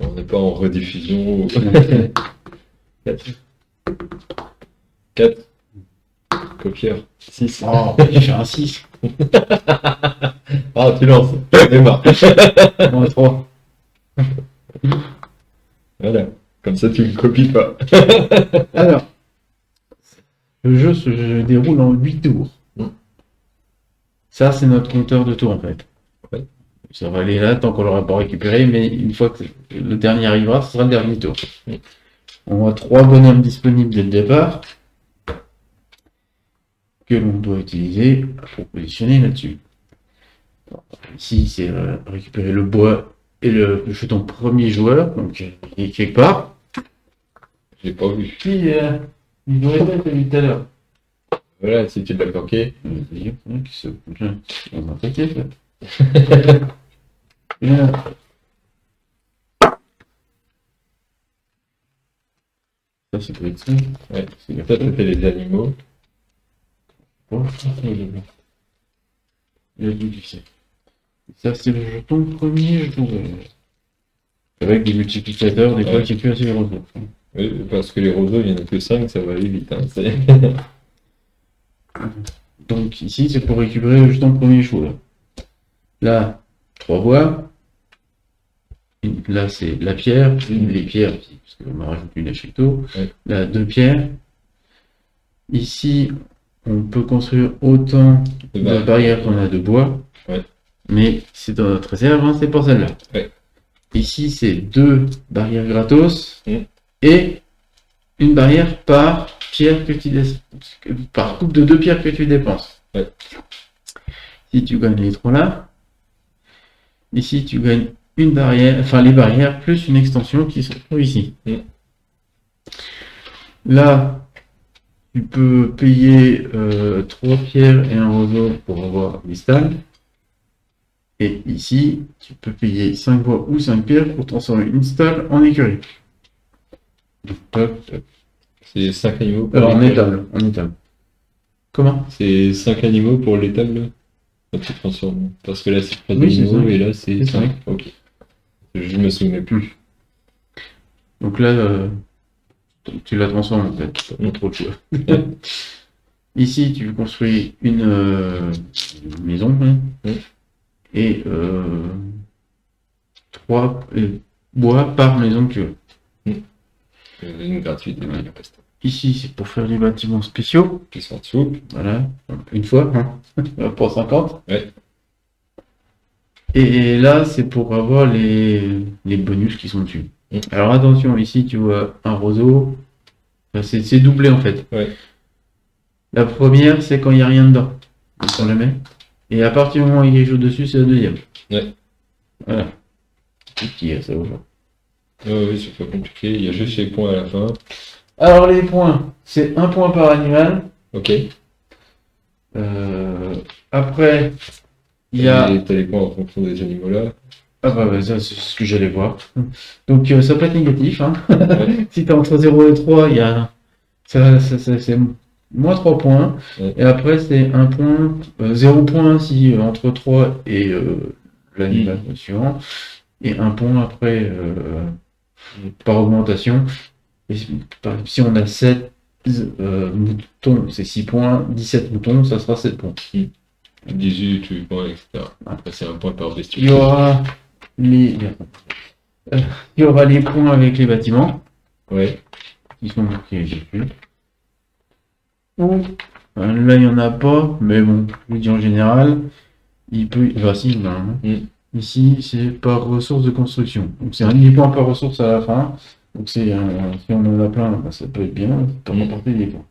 On n'est pas en rediffusion. Ou... 4. 4. Copieur. 6. Oh, j'ai fait un 6. Ah, tu lances. Démarre. Moins 3. Voilà. Comme ça, tu ne copies pas. Alors, le jeu se déroule en 8 tours. Ça, c'est notre compteur de tours, en fait. Ouais. Ça va aller là tant qu'on l'aura pas récupéré, mais une fois que le dernier arrivera, ce sera le dernier tour. On a 3 bonhommes disponibles dès le départ que l'on doit utiliser pour positionner là-dessus. Ici, c'est récupérer le bois et le jeton premier joueur, donc il est quelque part. J'ai pas vu. Puis, il doit être là tout à l'heure. Voilà, si tu l'as planqué. On va attaquer, ça. Et là. Ça, c'est pour être ça. Ouais, ça, c'était les animaux. Oh, il a dû glisser. Ça, c'est le jeton premier jeton. Avec des multiplicateurs, des fois, qui est plus assez gros. Oui, parce que les roseaux, il n'y en a que 5, ça va aller vite. Hein, Donc ici, c'est pour récupérer le jeton premier joueur. Là, 3 bois. Là, c'est la pierre, les pierres, parce qu'on m'a rajouté une échecto. Ouais. Là, 2 pierres. Ici, on peut construire autant de barrières qu'on a de bois. Ouais. Mais c'est dans notre réserve, hein, c'est pour celle-là. Ouais. Ici, c'est 2 barrières gratos Mm. et une barrière par pierre que tu par coupe de 2 pierres que tu dépenses. Ouais. Si tu gagnes les 3 là, ici tu gagnes une barrière, enfin les barrières plus une extension qui se trouve ici. Mm. Là, tu peux payer 3 pierres et un roseau pour avoir des stalles. Et ici, tu peux payer 5 bois ou 5 pierres pour transformer une stalle en écurie. Top. C'est 5 animaux pour Alors, en l'étable. étable. Comment? C'est 5 animaux pour l'étable quand tu transformes. Parce que là, c'est 3 Oui, c'est animaux ça. et là, c'est C'est 5. Ok. Je me souvenais plus. Donc là, tu la transformes en fait, t'as pas trop de choix. Ici, tu construis une maison hein, et 3 bois par maison que tu veux. Une gratuite. Ouais. Ici, c'est pour faire les bâtiments spéciaux. Qui sont en dessous. Voilà, une fois, hein, pour 50. Ouais. Et là, c'est pour avoir les bonus qui sont dessus. Alors attention, ici, tu vois un roseau. Enfin, c'est doublé en fait. Ouais. La première, c'est quand il n'y a rien dedans. On la met. Et à partir du moment où il y a quelque chose dessus, c'est la deuxième. Ouais. Voilà. C'est petit, ça va. Oui, c'est pas compliqué. Il y a juste les points à la fin. Alors les points, c'est 1 point par animal. Ok. Après, il y a... Et t'as les points en fonction des animaux là. Ah bah ça, c'est ce que j'allais voir. Donc ça peut être négatif. Hein. Ouais. Si tu entre 0 et 3, il y a... c'est moins 3 points. Ouais. Et après, c'est 1 point, 0 point si entre 3 et l'animal suivant. Et 1 point après par augmentation. Et si on a 7 moutons, c'est 6 points. 17 moutons, ça sera 7 points. 18 points, etc. Après, c'est 1 point par bestiole. Il y aura les points avec les bâtiments. Ouais. Qui sont marqués dessus. Là, il n'y en a pas, mais bon, je vous dis en général, il peut. Enfin, si, normalement. Ici, c'est par ressource de construction. Donc, c'est un demi-point par ressource à la fin. Donc, si on en a plein, bah, ça peut être bien, ça peut rapporter des points.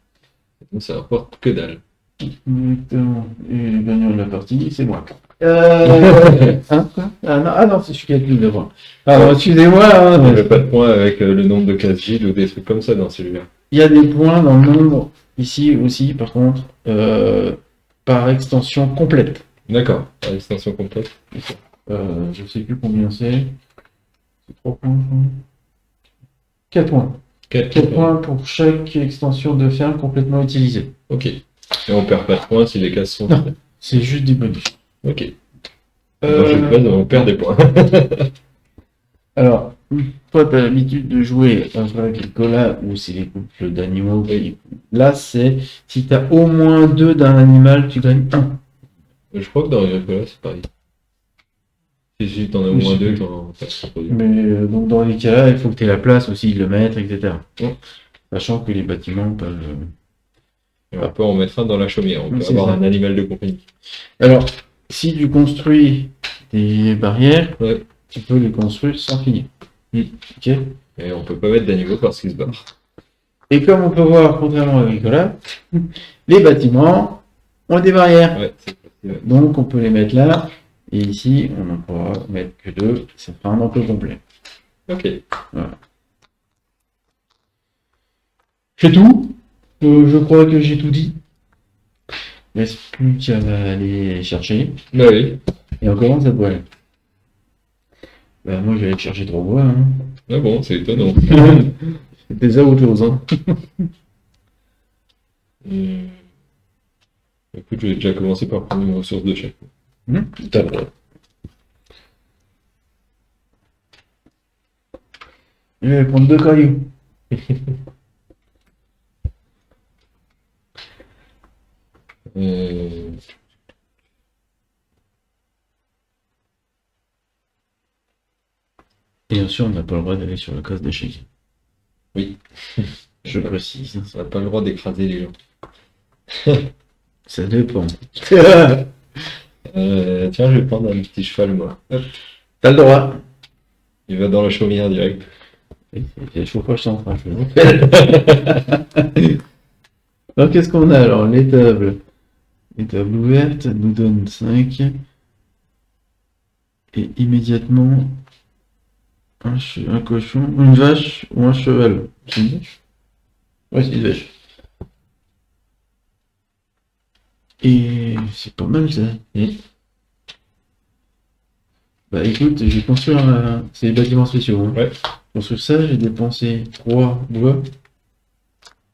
Donc, ça rapporte que dalle. Exactement. Et le gagnant de la partie, c'est moi. Hein, quoi non, c'est celui qui a le plus de points. Alors, excusez-moi. Il n'y a pas de points avec le nombre de cases vides ou des trucs comme ça dans celui-là. Il y a des points dans le nombre, ici aussi, par contre, par extension complète. D'accord, par extension complète. Je ne sais plus combien c'est. C'est 3 points, je crois. 4 points. 4 points pour chaque extension de ferme complètement utilisée. Ok. Et on perd pas de points si les cases sont... Non, c'est juste des bonus. Ok. Dans le jeu de base, on perd des points. Alors, toi, tu as l'habitude de jouer à un jeu Agricola où c'est les couples d'animaux. Là, c'est si tu as au moins 2 d'un animal, tu gagnes 1. Je crois que dans Agricola, c'est pareil. Si t'en as au Oui, moins c'est deux, plus. t'as ce produit. Mais donc dans les cas-là, il faut que tu aies la place aussi de le mettre, etc. Ouais. Sachant que les bâtiments peuvent. Et on peut en mettre un dans la chaumière, on peut C'est avoir ça. un animal de compagnie. Alors, si tu construis des barrières, Ouais. tu peux les construire sans finir. Ok. Et on peut pas mettre d'animaux parce qu'ils se barrent. Et comme on peut voir, contrairement à Agricola, les bâtiments ont des barrières. Ouais, c'est possible. Donc on peut les mettre là. Et ici, on n'en pourra mettre que 2. Ça fera un enclos complet. Ok. C'est tout. Je crois que j'ai tout dit. Il reste plus qu'à aller chercher. Bah oui. Et on commence à boire. Bah, moi, je vais aller chercher 3 bois. Hein. Ah bon, c'est étonnant. C'était ça autre chose. Hein. Écoute, je vais déjà commencer par prendre une ressource de chaque. T'as le droit. Je vais prendre 2 cailloux. Euh, Et bien sûr, on n'a pas le droit d'aller sur la case d'échec. Oui. Je précise. On n'a pas le droit d'écraser les gens. Ça dépend. Tiens, je vais prendre un petit cheval, moi. Hop. T'as le droit. Il va dans la chaumière direct. C'est le chauffage central. Alors, qu'est-ce qu'on a alors? Les tables. Les tables ouvertes nous donnent 5. Et immédiatement, un cochon, une vache ou un cheval. C'est une vache? Ouais, c'est une vache. Et c'est pas mal ça. Bah écoute, j'ai construit c'est des bâtiments spéciaux. Hein. Ouais. Pour ça, j'ai dépensé 3 bois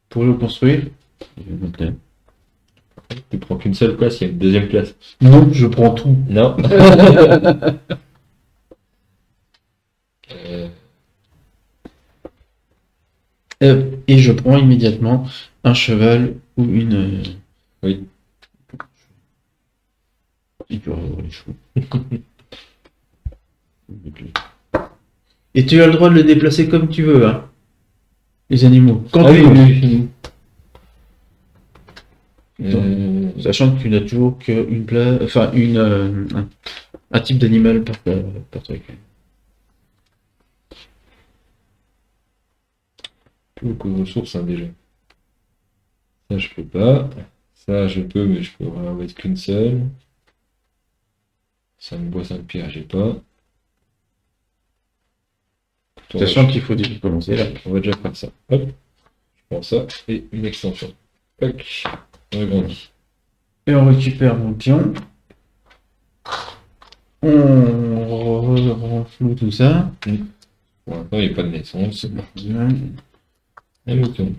pour le construire. Tu prends qu'une seule place, il y a une deuxième place. Non, je prends tout. Non. Et je prends immédiatement un cheval ou une. Oui. Il peut avoir les chevaux. Et tu as le droit de le déplacer comme tu veux, hein. Les animaux. Quand tu veux. Sachant que tu n'as toujours qu'une place. Enfin, un type d'animal par truc. Beaucoup de ressources, hein, déjà. Ça, je peux pas. Ça, je peux, mais je peux en mettre qu'une seule. 5 bois, 5 pierres, j'ai pas. Sachant qu'il faut déjà commencer là. On va déjà faire ça. Hop. Je prends ça et une extension. Tac. On agrandit. Et on récupère mon pion. On renfloue tout ça. Pour l'instant, il n'y a pas de naissance. Bien. Un mouton.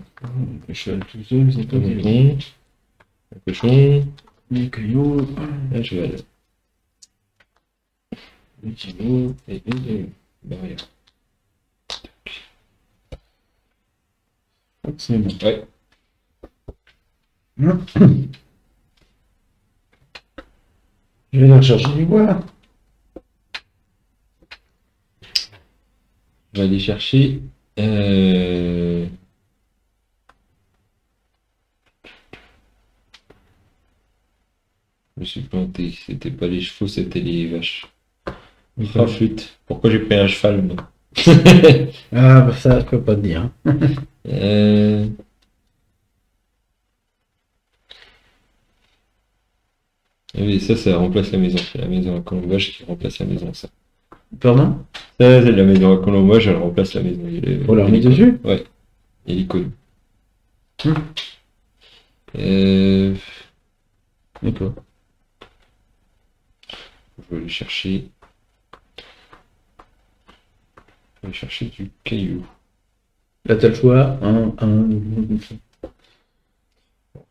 Le cheval tout seul, c'est pas Un bien. mouton. Un cochon. Les cailloux. Un cheval. Un kilo et une barrière. C'est bon. Ouais. Je vais aller rechercher du bois. Je vais aller chercher. Je me suis planté. C'était pas les chevaux, c'était les vaches. Oh flûte. Pourquoi j'ai pris un cheval, moi? Ah, bah ça, je peux pas te dire. Oui, ça remplace la maison. C'est la maison à colombage qui remplace la maison, ça. Pardon? Ça, c'est la maison à colombage, elle remplace la maison. On l'a remis dessus? Ouais. Et l'icône. D'accord. Je vais aller chercher. Je vais aller chercher du caillou. Là, t'as le choix. En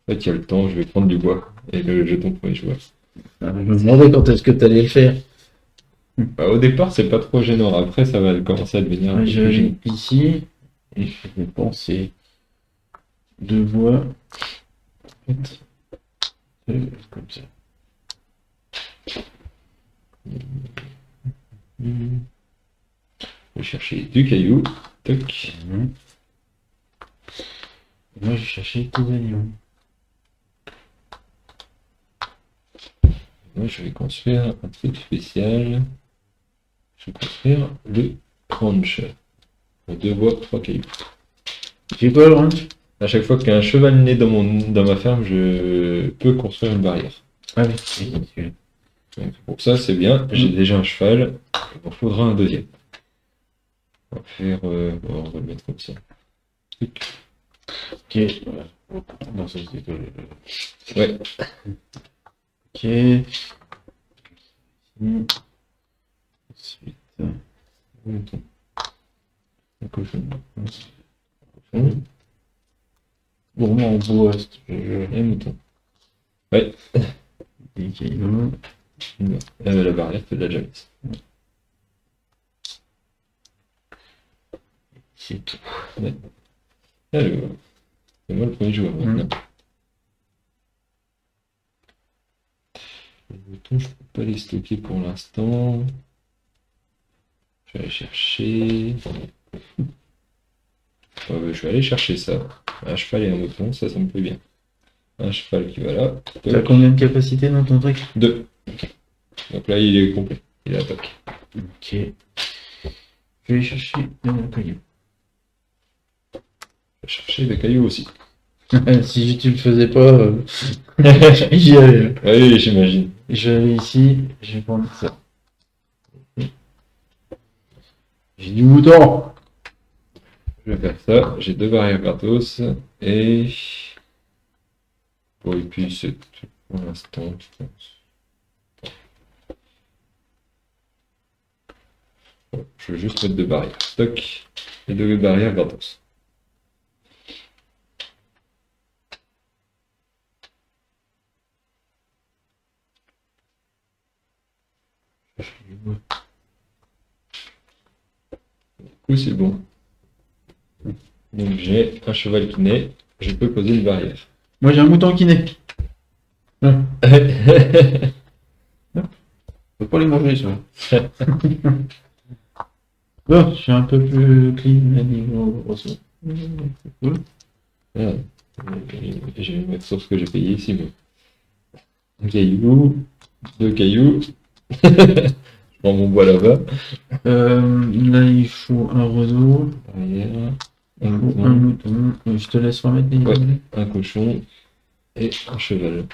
fait, il y a le temps, je vais prendre du bois. Et le jeton pour les joueurs. Je me demandais quand est-ce que t'allais le faire. Bah, au départ, c'est pas trop gênant. Après, ça va commencer à devenir un Moi, peu je plus vais gênant. ici et je vais penser deux voies. En fait, comme ça. Je vais chercher du caillou. Toc. Mhm. Et moi, j'ai cherché des animaux. Moi, je vais construire un truc spécial. Je vais construire le ranch. Pour 2 bois, 3 cailloux. Tu fais quoi, le ranch? À chaque fois qu'il y a un cheval né dans ma ferme, je peux construire une barrière. Ah oui, celui-là. Donc, pour ça, c'est bien. J'ai déjà un cheval. Il m'en faudra un deuxième. On va faire. On va le mettre comme ça. Tic. Ok, voilà. Non, ça c'était quoi, Ouais. Ok. Ici. Ensuite. Un mouton. Un cochon. Un cochon. Gourmand en bois, si tu veux. Et un mouton. Ouais. Des cailloux. La barrière, tu l'as déjà mise. C'est tout. Alors, c'est moi le premier joueur maintenant. Les moutons, je peux pas les stocker pour l'instant. Je vais aller chercher. Je vais aller chercher ça. Un cheval et un mouton, ça me plaît bien. Un cheval qui va là. T'as combien de capacité dans ton truc? 2. Donc là, il est complet. Il attaque. Ok. Je vais chercher un caillou. Je vais chercher des cailloux aussi. Si tu le faisais pas, j'y allais. Oui, j'imagine. Je vais aller ici, je vais prendre ça. J'ai du mouton! Je vais faire ça. J'ai 2 barrières gratos. Et. Bon, et puis c'est tout pour l'instant, je pense. Bon, je vais juste mettre 2 barrières. Stock. Et 2 barrières gratos. Du coup, c'est bon. Donc j'ai un cheval qui naît. Je peux poser une barrière. Moi j'ai un mouton qui naît. Je peux pas les manger, ça. Bon, je suis un peu plus clean à niveau ressources. C'est cool. Merde. Je vais mettre sur ce que j'ai payé ici. Moi. Un caillou, 2 cailloux. Je prends mon bois là-bas. Là, il faut un roseau. Barrière, Il un faut un mouton, mouton. Je te laisse remettre les Ouais. animaux. un cochon et un cheval.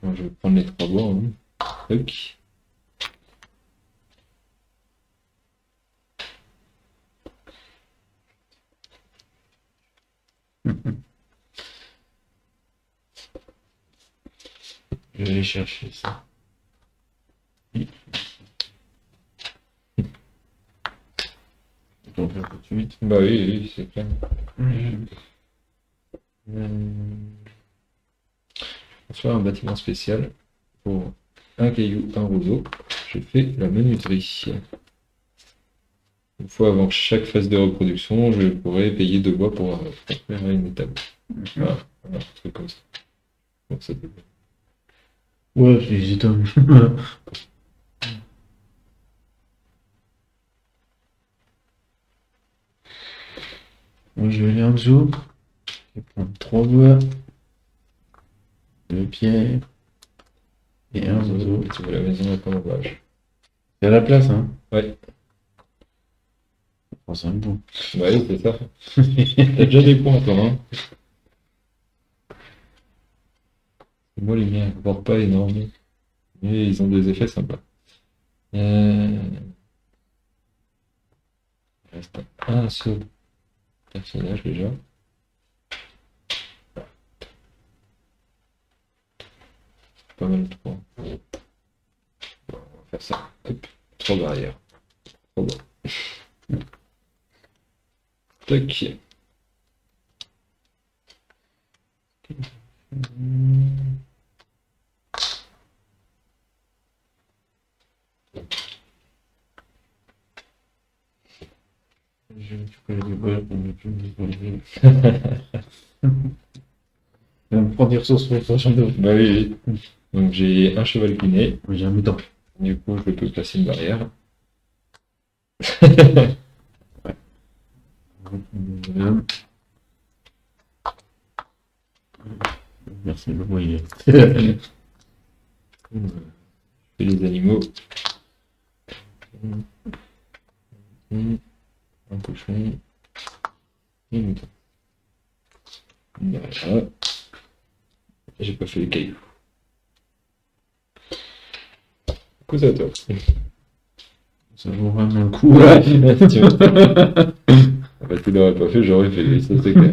Bon, je vais prendre les 3 bois. Hein. Toc. Je vais aller chercher ça. On va faire tout de suite. Bah oui, c'est clair. On va faire un bâtiment spécial pour un caillou, un roseau. Je fais la menuiserie. Une fois avant chaque phase de reproduction, je pourrais payer 2 bois pour faire une étable. Voilà, un truc comme ça. Donc ça peut- Ouais, j'ai étoiles. Moi, je vais aller en dessous. Je vais prendre 3 bois, 2 pierres et un roseau. Tu veux la maison à colombage. C'est à la place, hein. Ouais, Oh, c'est un bout. ouais, c'est ça. T'as déjà des points, toi, hein. Moi, les miens, ils rapportent pas énorme, mais ils ont des effets sympas. Il reste un seul personnage déjà. Pas mal de points. Bon, on va faire ça. Hop, 3 barrières. 3 bois. Tac. Je récupère des bois pour ne plus me Je vais me prendre des ressources pour les prochains dos. Bah oui, oui. Donc j'ai un cheval qui naît. J'ai un mouton. Du coup, je peux placer une barrière. Voilà. Merci, le voyer. Je fais les animaux. Un cochon. Et un mouton. Voilà. J'ai pas fait les cailloux. Du coup, c'est à toi. Ça vaut vraiment le coup. Tu vois. En fait, tu l'aurais pas fait, j'aurais fait, oui, ça c'est clair.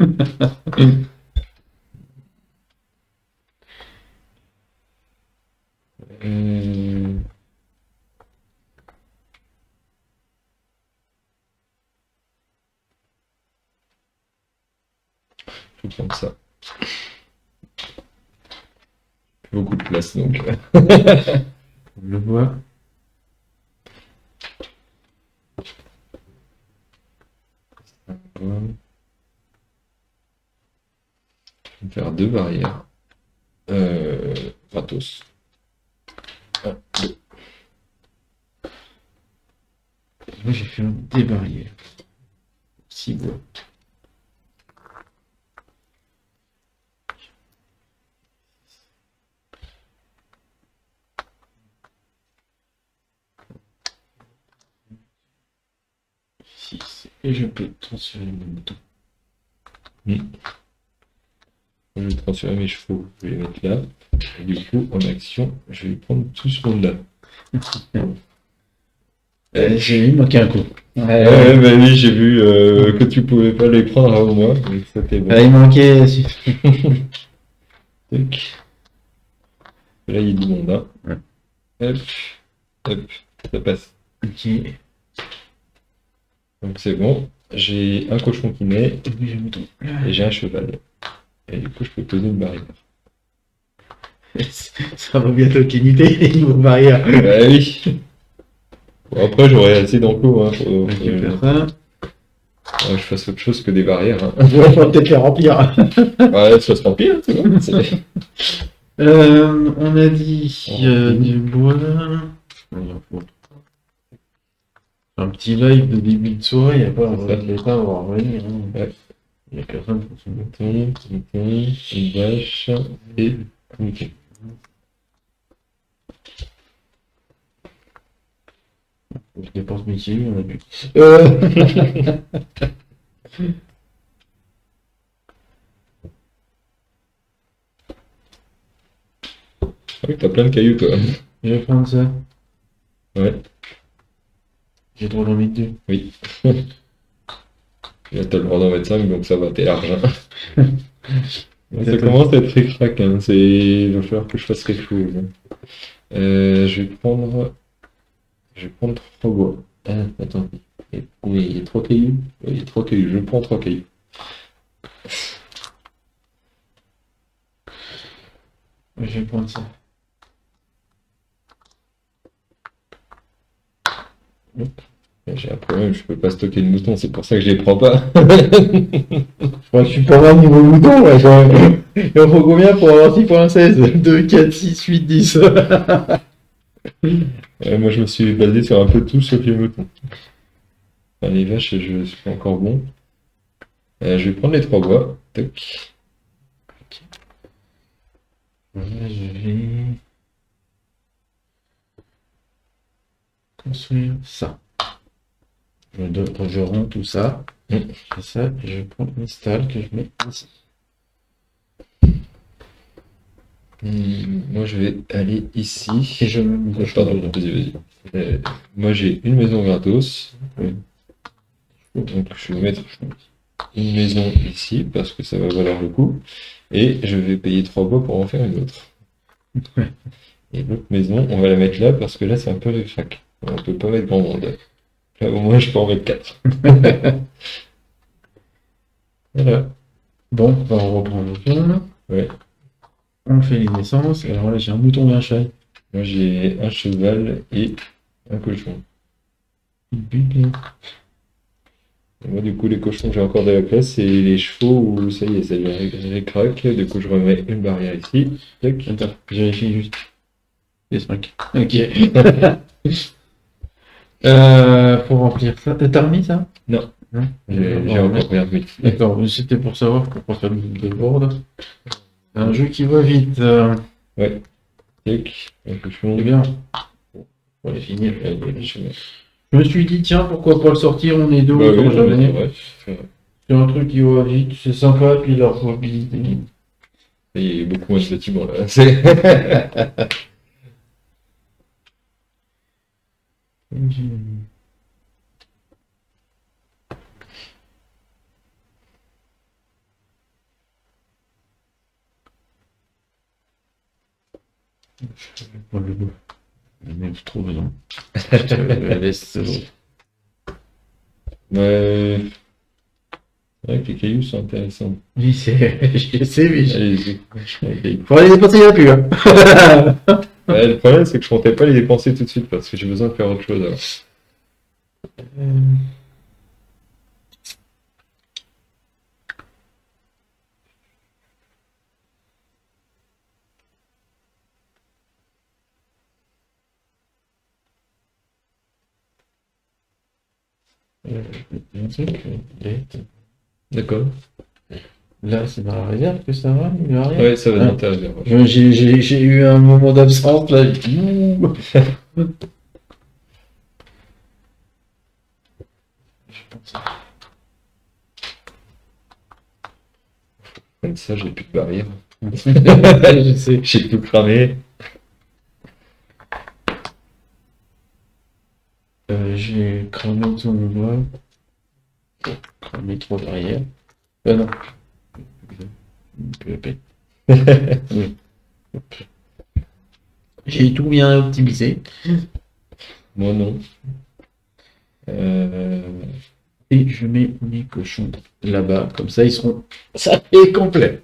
Euh, Je vais prendre ça. Plus beaucoup de place donc. Je le vois. Voilà. Je vais faire 2 barrières. Gratos. 1, 2. Moi, j'ai fait des barrières. 6 bois. Et je peux transférer mon bouton. Je vais transférer mes chevaux, je vais les mettre là. Et du coup, en action, je vais prendre tout ce monde-là. J'ai manqué un coup. Ouais, bah oui, j'ai vu que tu pouvais pas les prendre avant moi, donc c'était bon. Il manquait. Tac. Là, il y a du monde, hein. Ouais. Hop, hop, ça passe. Ok. Donc c'est bon. J'ai un cochon qui naît Et puis j'ai un mouton. et j'ai un cheval. Et du coup, je peux poser une barrière. Ça va bientôt l'unité et niveau barrière. Bah oui. Bon, après, j'aurai assez d'enclos hein, pour Je récupère ça. que je fasse autre chose que des barrières. Hein. Ouais, faut peut-être les remplir. Ouais, ça se remplit, hein, c'est bon. C'est- On a dit du bois. Il en faut. Un petit live de début de soirée, il n'y a pas C'est ça. de l'état, on va revenir. Hein. Ouais. Il n'y a personne pour se mettre. Mouton, une vache et un mouton. Je dépense mes kills, on a plus. Ah oui, t'as plein de cailloux, toi. Je vais prendre ça. Ouais, J'ai trop envie de deux. oui. Là, t'as le droit d'en mettre 5, donc ça va, t'es large. Hein. Ça commence à être ric-rac, hein. Il va falloir que je fasse quelque chose. Je vais prendre 3 bois. Ah, attends. Oui, il y a 3 cailloux. Oui, il y a 3 cailloux. Je prends 3 cailloux. Je vais prendre ça. J'ai un problème, je peux pas stocker de moutons, c'est pour ça que je les prends pas. Je crois que je suis pas mal niveau mouton, ouais, quand même. Il en faut combien pour avoir 6.16 2, 4, 6, 8, 10. Moi, je me suis basé sur un peu tout sauf les moutons. Enfin, les vaches, je suis pas encore bon. Je vais prendre les 3 bois. Tac. Voilà, je vais construire ça. Je rends tout ça. Mm. Et ça, je prends une stalle que je mets ici. Moi, je vais aller ici. Et je mets mon cochon Pardon, dedans. vas-y. Moi, j'ai une maison gratos. Oui. Donc, je vais mettre une maison ici parce que ça va valoir le coup. Et je vais payer 3 bois pour en faire une autre. Ouais. Et l'autre maison, on va la mettre là parce que là, c'est un peu ric-rac. On peut pas mettre grand monde. Là, au moins, je peux en mettre 4. Voilà. Bon, on reprend nos tourne. Ouais. On fait les naissances. Alors là, j'ai un mouton et un cheval. Moi, j'ai un cheval et un cochon. Et moi, du coup, les cochons, j'ai encore de la place. Et les chevaux, où ça y est, ça les craque. Du coup, je remets une barrière ici. Tac. Attends, je vérifie juste. Les 5. Ok. Pour remplir ça. T'as remis ça? Non. Non. J'ai encore rien mis. D'accord, c'était pour savoir, pour pas faire de board. C'est un jeu qui va vite. Ouais. Tac. Un cochon. C'est bien. On va finir. Allez, Je me suis dit, tiens, pourquoi pas le sortir? On est deux, Bah oui, autant c'est jamais. vrai, c'est vrai. C'est un truc qui va vite, c'est sympa, puis la jouabilité. Il y a beaucoup moins de bâtiments là. C'est... Pas le goût. Mais trop besoin. Je te laisse. Ouais. C'est vrai que les cailloux sont intéressants. Oui, je sais, mais Allez-y. faut aller dépenser la pub. Ouais, le problème, c'est que je comptais pas les dépenser tout de suite parce que j'ai besoin de faire autre chose alors. Un truc, D'accord. là, c'est dans la réserve que ça va, il va rien. Ouais, ça va Ah. dans ta réserve. Ouais. J'ai eu un moment d'absence là. J'ai dit, ouh. Je pense. Comme ça, j'ai plus de barrière. Je sais. J'ai tout cramé. J'ai cramé tout mon doigt. Cramé trop derrière. Non. Oui. J'ai tout bien optimisé. Moi, non. Et je mets mes cochons là-bas. Comme ça, ils seront. Ça est complet.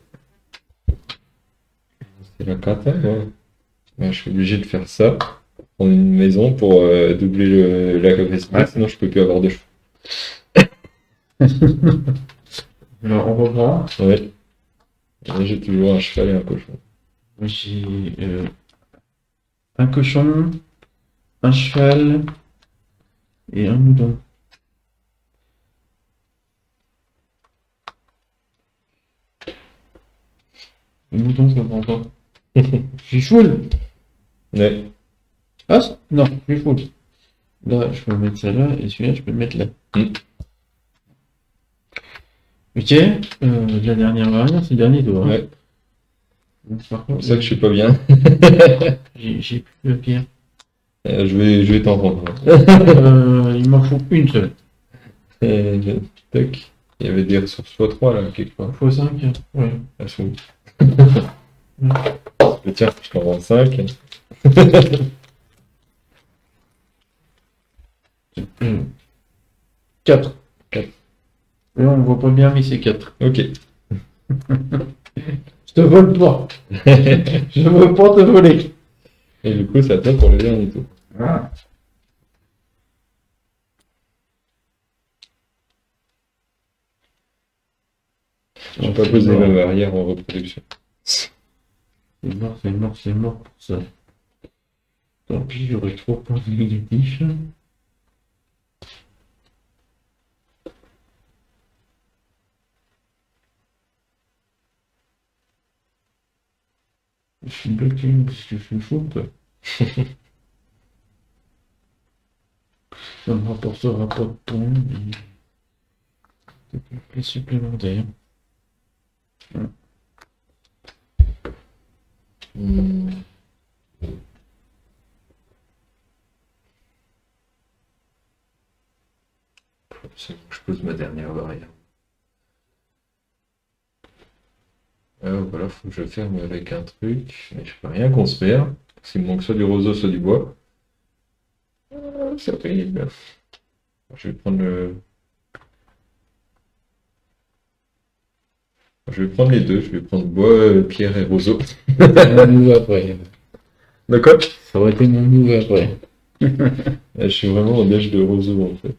C'est la cata, ouais. Ouais, je suis obligé de faire ça. Prendre une maison pour doubler la capacité, Ouais. sinon je peux plus avoir de chevaux. Alors, on reprend. Ouais. Et j'ai toujours un cheval et un cochon. J'ai un cochon, un cheval et un mouton. Le mouton, je comprends pas. Je suis full. Ouais. Ah, non, je suis full. Là, je peux mettre ça là et celui-là, je peux le mettre là. Mm. Ok, la dernière barrière, c'est le dernier doigt. Ouais. Par C'est pour contre, ça que je suis pas bien. j'ai plus de pierre. Je vais t'en rendre. Il m'en faut une seule. Tac. Il y avait des ressources x3 là, quelque part. X5, ouais. Elles sont où? Tiens, je t'en rends 5. 4. 4. Là, on voit pas bien, mais c'est 4. Ok. Je te vole pas. Je veux pas te voler. Et du coup, ça tient pour le dernier tour. Ah. Je vais pas poser ma barrière en reproduction. C'est mort, c'est mort, c'est mort pour ça. Tant pis, j'aurais trop points négatifs. Je suis bloqué parce que je suis fou, quoi. Ça me rapportera pas de points, mais c'est supplémentaire. C'est bon, je pose ma dernière barrière. Voilà, faut que je ferme avec un truc, mais je peux rien construire. Parce qu'il me manque soit du roseau, soit du bois. C'est horrible. Je vais prendre Je vais prendre les deux. Je vais prendre bois, pierre et roseau. Mon move après. D'accord. Ça aurait été mon move après. Je suis vraiment en déche de roseau en fait.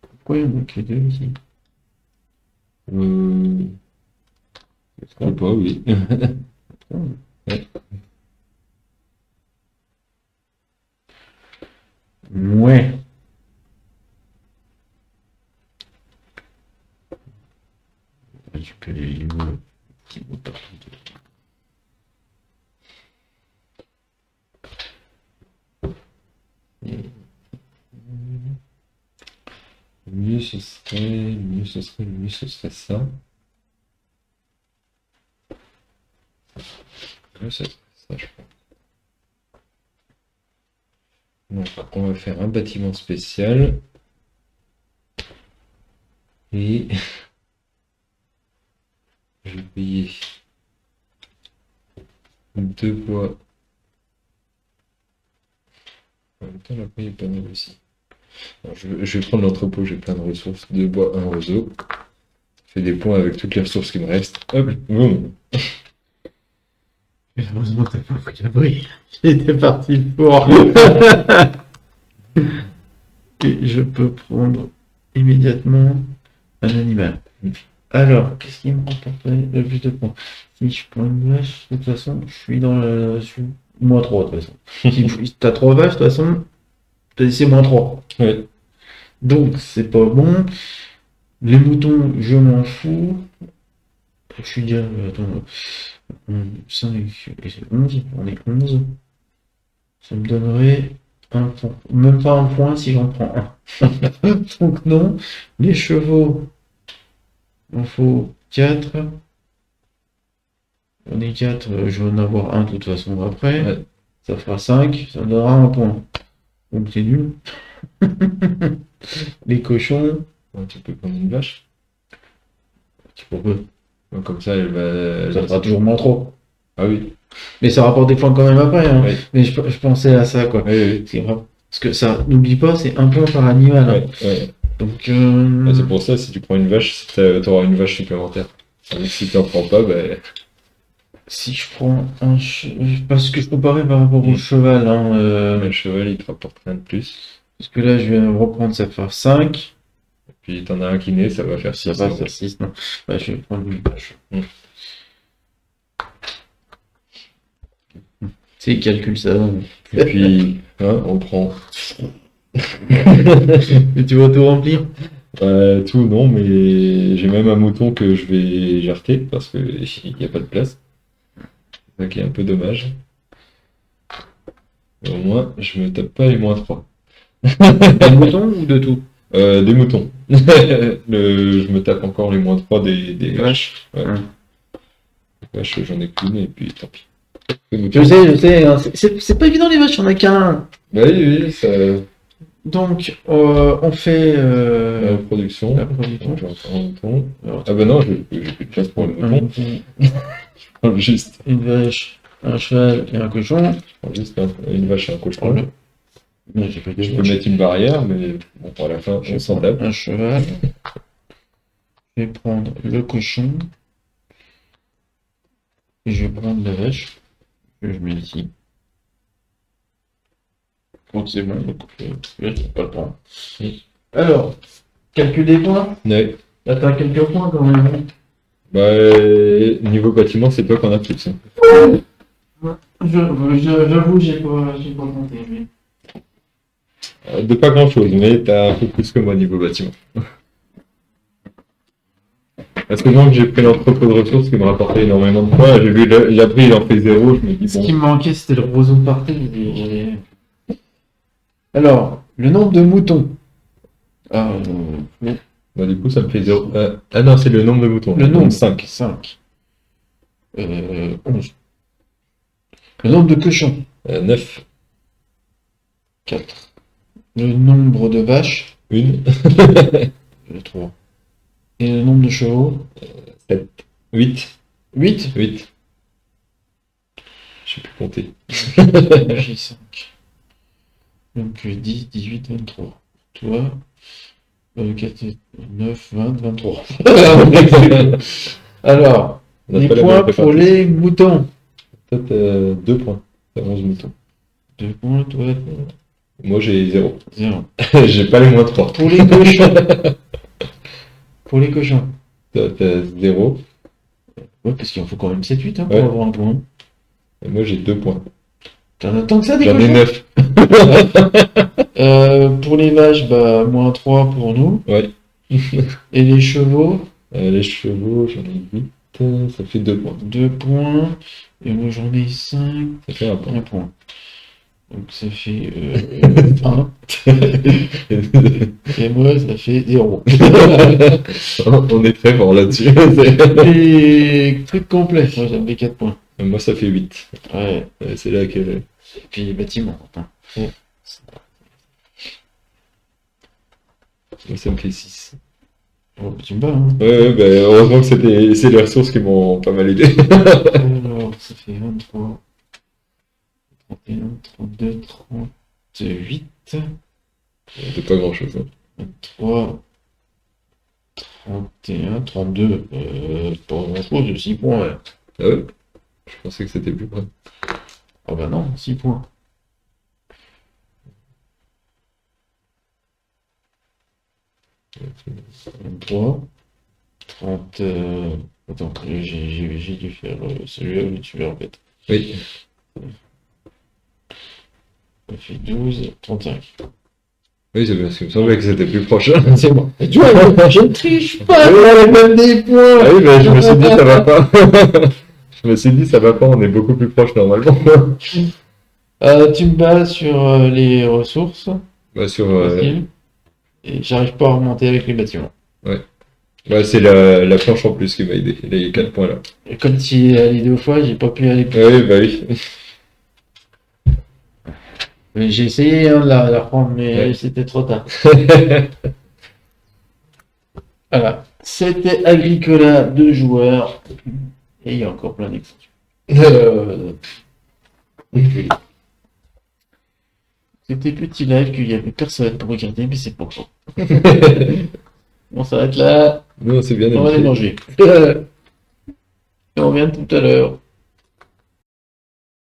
Pourquoi il y en a que deux ici? Je sais pas, oui. Ouais. Ouais. Tu peux les mots partout. Mieux ce serait ça. Mieux ce serait ça, je pense. Donc, on va faire un bâtiment spécial. Et je vais payer 2 bois. En même temps, la paye est pas mal aussi. Alors, je vais prendre l'entrepôt, j'ai plein de ressources. 2 bois, 1 roseau. Ça fait des points avec toutes les ressources qui me restent. Hop, boum. Heureusement que t'as pas pris l'abri. J'étais parti fort. Et je peux prendre immédiatement un animal. Alors, qu'est-ce qui me rapporterait le plus de points? Si je prends une vache, de toute façon, je suis dans le. Je suis moins 3 de toute façon. Si t'as 3 vaches, de toute façon, c'est moins 3. Ouais. Donc, c'est pas bon. Les moutons, je m'en fous. Je suis déjà. Attends. 5 et c'est 11. On est 11. Ça me donnerait un point. Même pas un point si j'en prends un. Donc, non. Les chevaux, il en faut 4. On est 4, je vais en avoir un de toute façon après. Ouais. Ça fera 5, ça me donnera un point. Donc c'est nul. Les cochons, Ouais, tu peux prendre une vache. c'est pour peu. Donc, comme ça, elle va. Ça fera toujours moins 3. Ah oui. Mais ça rapporte des points quand même après. Hein. Ouais. Mais je pensais à ça quoi. Oui, oui. C'est grave. Parce que ça, n'oublie pas, c'est un point par animal. Hein. Ouais, ouais. Donc Ah, c'est pour ça, si tu prends une vache, t'auras une vache supplémentaire. Donc, si t'en prends pas, bah. si je prends un parce que je comparais par rapport au cheval. Hein, Le cheval, il te rapporte rien de plus. parce que là, je vais reprendre, ça fait 5. Puis t'en as un qui naît, ça va faire Ça 6. va faire 6, non. Ouais, je vais prendre une vache. C'est calcul ça. Et puis, hein, on prend Et tu vas tout remplir? tout, non, mais j'ai même un mouton que je vais jarter parce qu'il n'y a pas de place. C'est ça qui est un peu dommage. Mais au moins, je me tape pas les moins 3. Des moutons ou de tout? Des moutons. Je me tape encore les moins 3 des vaches. Ouais. Les vaches, j'en ai qu'une et puis tant pis. Je sais, hein, c'est pas évident les vaches, y'en a qu'un. Bah oui, oui, ça. Donc, on fait La production. la production. J'ai encore un mouton. Ah bah non, j'ai plus de place pour le Un mouton. mouton, Je prends juste, une vache, un cheval et un cochon. une vache et un cochon. Prends-le. Non, j'ai pas de Je peux vache. mettre une barrière, mais bon, pour la fin, Je on s'en prends tape. un cheval. Je vais prendre le cochon. Et je vais prendre la vache. Que je mets ici. Donc c'est bon, donc là, j'ai pas le temps. Alors, calcul des points. Ouais. Là, t'as quelques points quand même. Bah, niveau bâtiment, c'est toi qu'on a plus. Hein. J'avoue, j'ai pas compté. Mais... De pas grand chose, mais t'as un peu plus que moi niveau bâtiment. Parce que moi, j'ai pris l'entrepôt de ressources qui me rapportait énormément de points. J'ai appris, il en fait 0. Je me dis, Ce bon. qui me manquait, c'était le roseau de partout. Alors, le nombre de moutons. Ah, Bah, du coup, ça me fait 0. Ah non, c'est le nombre de moutons. le nombre. 5. 5. 11. Le nombre de cochons. 9. 4. Le nombre de vaches, Une. 3. Et le nombre de chevaux, 7. 8. 8. 8. Je sais plus compter. J'ai 5. Donc 10, 18, 23. Toi, 4, 9, 20, 23. Alors, On n'a les pas la points même pour répartition. les moutons. Toi, t'as 2 points. T'as 11 moutons. 2 points, toi, Moi, j'ai 0. 0. J'ai pas les moins 3. Pour les cochons. Pour les cochons. Toi, t'as 0. Ouais, parce qu'il en faut quand même 7-8 pour Ouais. avoir un point. Et moi, j'ai 2 points. T'en as tant que ça, des J'en ai cochons 9. Pour les vaches, bah, moins 3 pour nous. Ouais. Et les chevaux, Les chevaux, j'en ai 8. Ça fait 2 points. 2 points. Et moi, j'en ai 5. Ça fait 1 point. 1 point. Donc ça fait 1. Et moi, ça fait 0. On est très fort là-dessus. Et truc complet, moi j'avais 4 points. Moi, ça fait 8. Ouais. C'est là que... Et puis les bâtiments. Attends. Moi, ça me fait 6. Oh, tu me bats, hein. Ouais, bah, heureusement que c'est les ressources qui m'ont pas mal aidé. Alors, ça fait 23, 31, 32, 38, C'est pas grand-chose. 23, 31, 32. Pas grand-chose, 6 points. Ouais. Ah ouais? Je pensais que c'était plus près. Ah bah non, 6 points. 23, 30. Attends, j'ai dû faire celui-là où tu veux en fait. Oui. Ça fait 12, 35. Oui, c'est parce qu'il me semblait que c'était plus proche. C'est bon. Et tu vois, je ne triche pas, on même des points. Ah oui, mais je me suis dit, ça va pas. Je me suis dit, ça va pas, on est beaucoup plus proche normalement. Tu me bats sur les ressources, Bah, sur, facile, et j'arrive pas à remonter avec les bâtiments. bah, c'est la planche en plus qui m'a aidé, les 4 points là. Et comme tu es allé 2 fois, j'ai pas pu aller plus. Ah oui, bah oui. Mais j'ai essayé hein, de la reprendre, mais Ouais. c'était trop tard. Voilà. C'était Agricola 2 joueurs. Et il y a encore plein d'extensions. C'était petit live qu'il y avait personne pour regarder, mais c'est pas grave. On s'arrête là. Nous, on s'est bien On va aller amusé. manger. Et on revient tout à l'heure.